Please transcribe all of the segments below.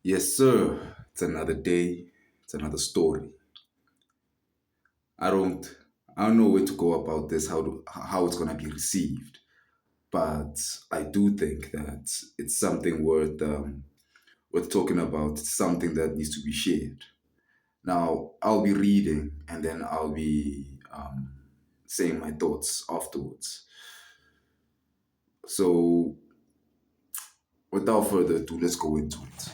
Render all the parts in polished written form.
Yes, sir. It's another day. It's another story. I don't, I don't know where to go about this. How it's gonna be received. But I do think that it's something worth talking about. It's something that needs to be shared. Now I'll be reading, and then I'll be saying my thoughts afterwards. So without further ado, let's go into it.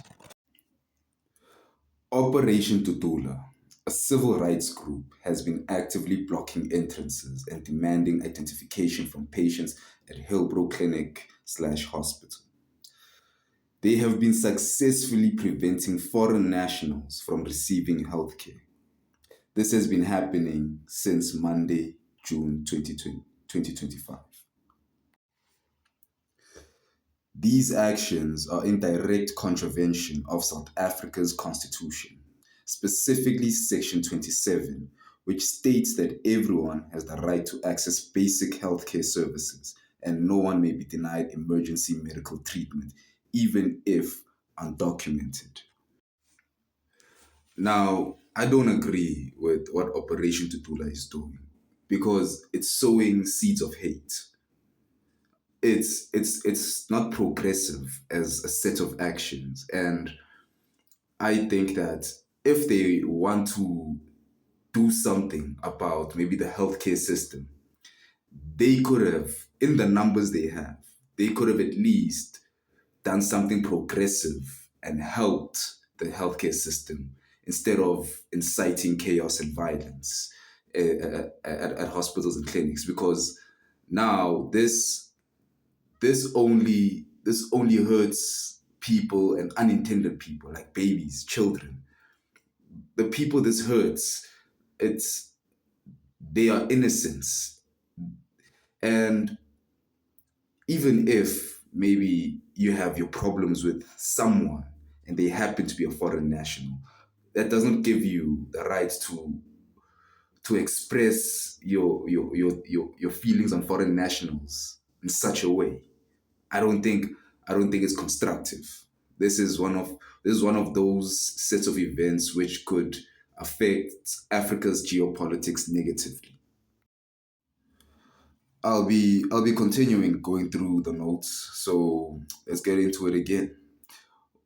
Operation Tutula, a civil rights group, has been actively blocking entrances and demanding identification from patients at Hillbrow Clinic/hospital. They have been successfully preventing foreign nationals from receiving healthcare. This has been happening since Monday, June 2025. These actions are in direct contravention of South Africa's constitution, specifically Section 27, which states that everyone has the right to access basic healthcare services and no one may be denied emergency medical treatment, even if undocumented. Now, I don't agree with what Operation Tutula is doing because it's sowing seeds of hate. It's not progressive as a set of actions, and I think that if they want to do something about maybe the healthcare system, they could have, in the numbers they have, they could have at least done something progressive and helped the healthcare system instead of inciting chaos and violence at hospitals and clinics, because now this only hurts people and unintended people like babies, children. The people this hurts, it's they are innocents. And even if maybe you have your problems with someone and they happen to be a foreign national, that doesn't give you the right to express your feelings on foreign nationals in such a way. I don't think I don't think it's constructive. This is one of those sets of events which could affect Africa's geopolitics negatively. I'll be continuing going through the notes, so let's get into it again.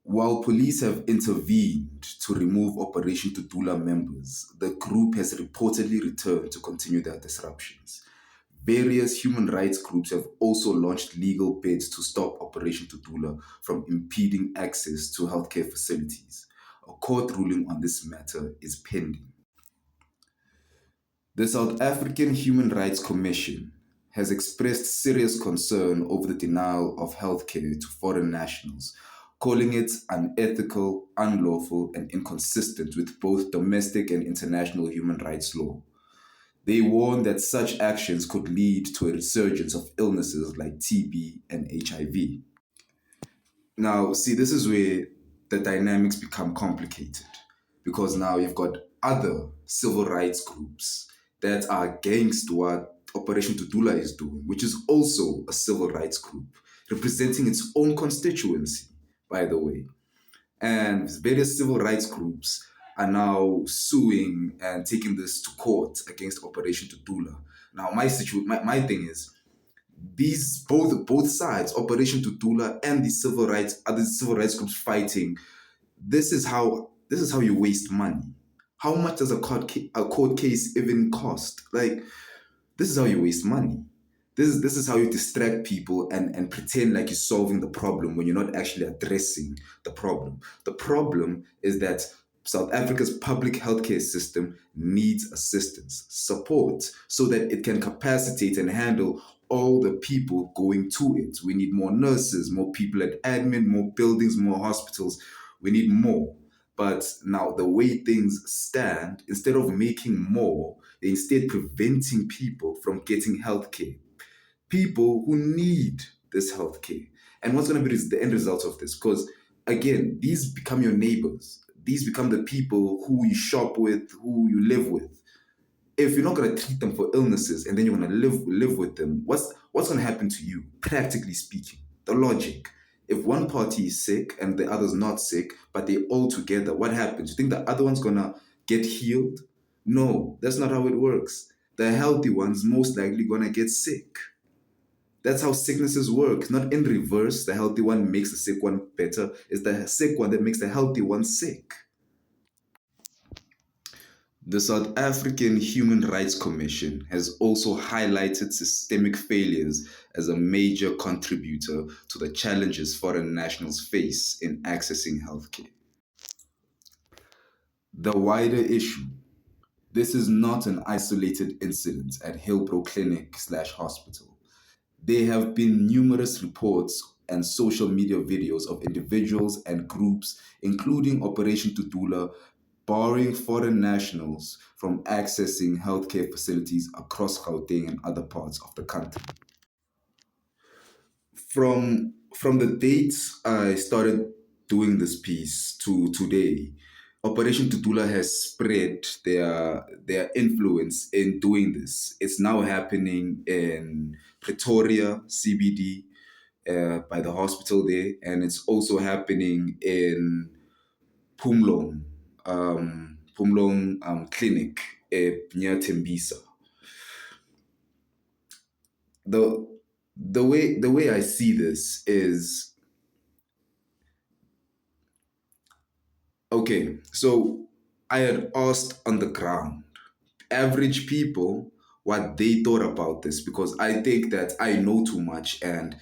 While police have intervened to remove Operation Tutula members, the group has reportedly returned to continue their disruptions. Various human rights groups have also launched legal bids to stop Operation Tutula from impeding access to healthcare facilities. A court ruling on this matter is pending. The South African Human Rights Commission has expressed serious concern over the denial of healthcare to foreign nationals, calling it unethical, unlawful, and inconsistent with both domestic and international human rights law. They warn that such actions could lead to a resurgence of illnesses like TB and HIV. Now, see, this is where the dynamics become complicated because now you've got other civil rights groups that are against what Operation Tutula is doing, which is also a civil rights group representing its own constituency, by the way. And various civil rights groups are now suing and taking this to court against Operation Tutula. Now, my thing is these both sides, Operation Tutula and the civil rights other civil rights groups fighting. This is how you waste money. How much does a court case even cost? Like, this is how you waste money. This is how you distract people and pretend like you're solving the problem when you're not actually addressing the problem. The problem is that South Africa's public healthcare system needs assistance, support, so that it can capacitate and handle all the people going to it. We need more nurses, more people at admin, more buildings, more hospitals. We need more. But now, the way things stand, instead of making more, they're instead preventing people from getting healthcare. People who need this healthcare. And what's going to be the end result of this? Because again, these become your neighbors. These become the people who you shop with, who you live with. If you're not going to treat them for illnesses and then you're going to live with them, what's going to happen to you, practically speaking? The logic. If one party is sick and the other's not sick, but they all together, what happens? You think the other one's gonna get healed? No, that's not how it works. The healthy one's most likely gonna get sick. That's how sicknesses work, not in reverse. The healthy one makes the sick one better. It's the sick one that makes the healthy one sick. The South African Human Rights Commission has also highlighted systemic failures as a major contributor to the challenges foreign nationals face in accessing healthcare. The wider issue. This is not an isolated incident at Hillbrow Clinic/hospital. There have been numerous reports and social media videos of individuals and groups, including Operation Tutula, barring foreign nationals from accessing healthcare facilities across Gauteng and other parts of the country. From the dates I started doing this piece to today, Operation Tutula has spread their influence in doing this. It's now happening in Pretoria, CBD, by the hospital there, and it's also happening in Pumlong Clinic near Tembisa. The the way I see this is okay. So I had asked on the ground average people what they thought about this because I think that I know too much and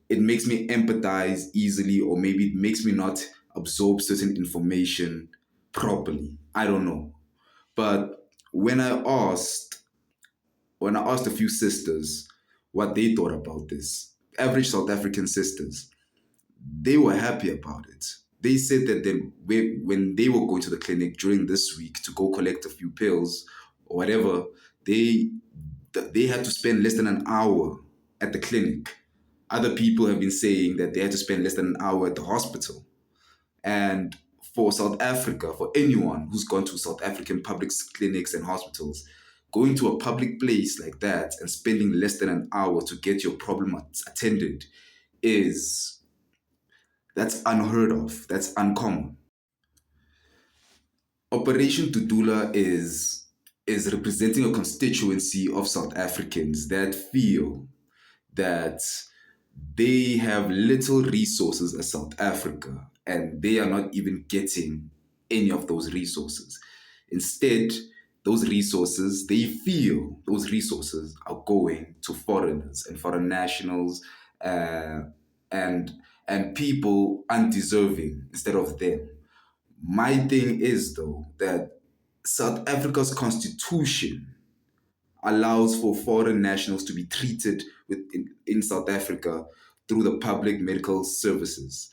it makes me empathize easily, or maybe it makes me not absorb certain information properly. I don't know. But when I asked a few sisters what they thought about this, average South African sisters, they were happy about it. They said that when they were going to the clinic during this week to go collect a few pills or whatever, they they had to spend less than an hour at the clinic. Other people have been saying that they had to spend less than an hour at the hospital. And for South Africa, for anyone who's gone to South African public clinics and hospitals, going to a public place like that and spending less than an hour to get your problem attended is that's unheard of. That's uncommon. Operation Tudula is representing a constituency of South Africans that feel that they have little resources as South Africa and they are not even getting any of those resources. Instead, they feel those resources are going to foreigners and foreign nationals uh, and and people undeserving instead of them. My thing is though that South Africa's constitution allows for foreign nationals to be treated in South Africa through the public medical services.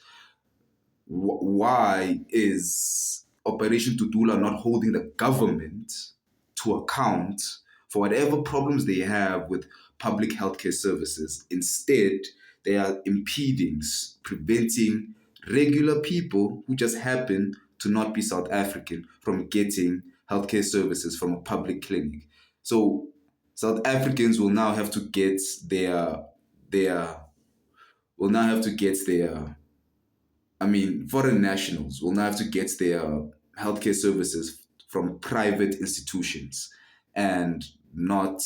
Why is Operation Tutula not holding the government to account for whatever problems they have with public healthcare services? Instead, they are impeding, preventing regular people who just happen to not be South African from getting healthcare services from a public clinic. So South Africans will now have to get their will now have to get their foreign nationals will now have to get their healthcare services from private institutions and not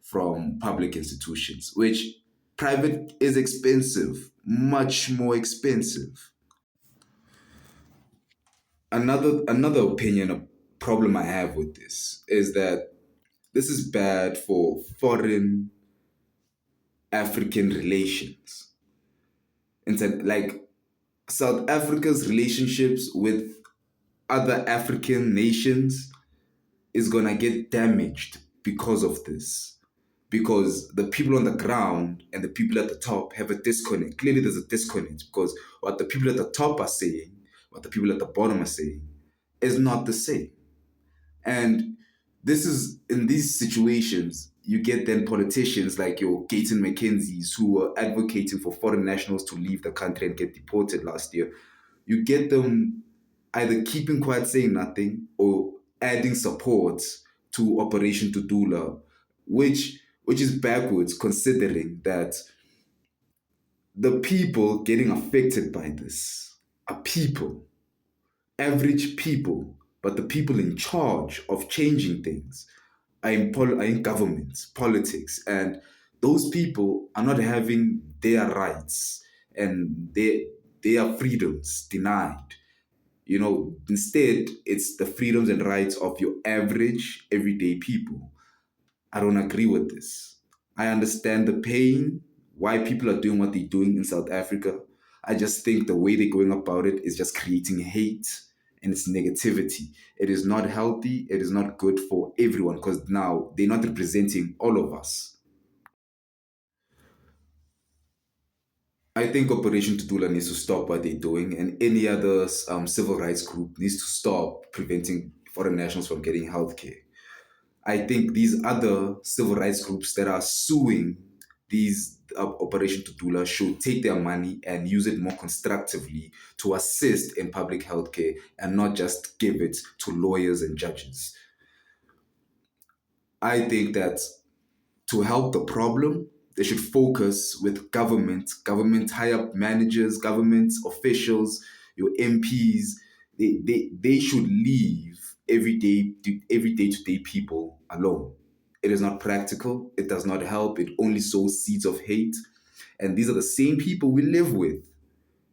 from public institutions, which private is expensive, much more expensive. Another opinion, a problem I have with this is that this is bad for foreign African relations. And like South Africa's relationships with other African nations is gonna get damaged because of this. Because the people on the ground and the people at the top have a disconnect. Clearly, there's a disconnect because what the people at the top are saying, what the people at the bottom are saying, is not the same. And this is in these situations, you get then politicians like your Gayton McKenzie's who were advocating for foreign nationals to leave the country and get deported last year. You get them either keeping quiet, saying nothing, or adding support to Operation Tudula, which is backwards considering that The people getting affected by this are people, average people, but the people in charge of changing things are in government, politics, and those people are not having their rights and their freedoms denied. Instead, it's the freedoms and rights of your average, everyday people. I don't agree with this. I understand the pain, why people are doing what they're doing in South Africa. I just think the way they're going about it is just creating hate and it's negativity. It is not healthy. It is not good for everyone because now they're not representing all of us. I think Operation Tudula needs to stop what they're doing, and any other civil rights group needs to stop preventing foreign nationals from getting healthcare. I think these other civil rights groups that are suing these Operation Tutula should take their money and use it more constructively to assist in public healthcare and not just give it to lawyers and judges. I think that to help the problem, they should focus with government high-up managers, government officials, your MPs. They should leave every day-to-day people alone. It is not practical. It does not help. It only sows seeds of hate. And these are the same people we live with.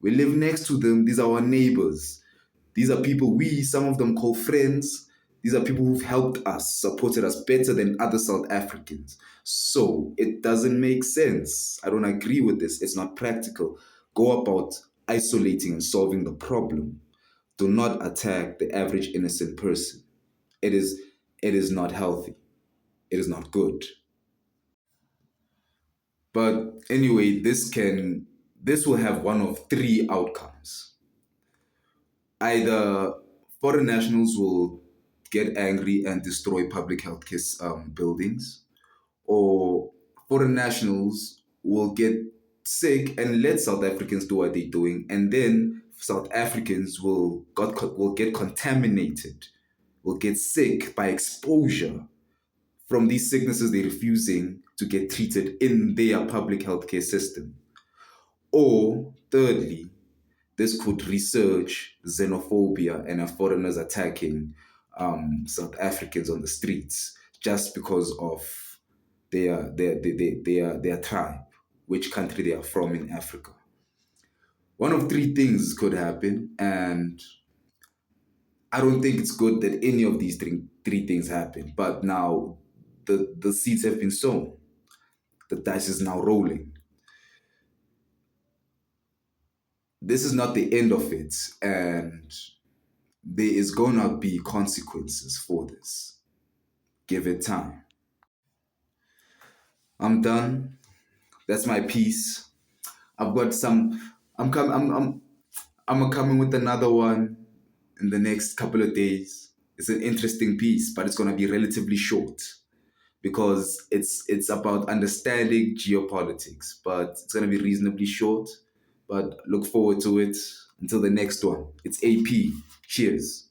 We live next to them. These are our neighbors. These are people some of them call friends. These are people who've helped us, supported us better than other South Africans. So it doesn't make sense. I don't agree with this. It's not practical. Go about isolating and solving the problem. Do not attack the average innocent person. It is it is not healthy. It is not good. But anyway, this will have one of three outcomes. Either foreign nationals will get angry and destroy public healthcare buildings, or foreign nationals will get sick and let South Africans do what they're doing, and then South Africans will get contaminated, will get sick by exposure from these sicknesses they're refusing to get treated in their public healthcare system. Or thirdly, this could resurge xenophobia and foreigners attacking South Africans on the streets just because of their tribe, which country they are from in Africa. One of three things could happen, and I don't think it's good that any of these three things happen. But now the seeds have been sown. The dice is now rolling. This is not the end of it, and there is gonna be consequences for this. Give it time. I'm done. That's my piece. I've got some. I'm coming. I'm coming with another one in the next couple of days. It's an interesting piece, but it's gonna be relatively short because it's about understanding geopolitics. But it's gonna be reasonably short. But look forward to it. Until the next one. It's AP. Cheers.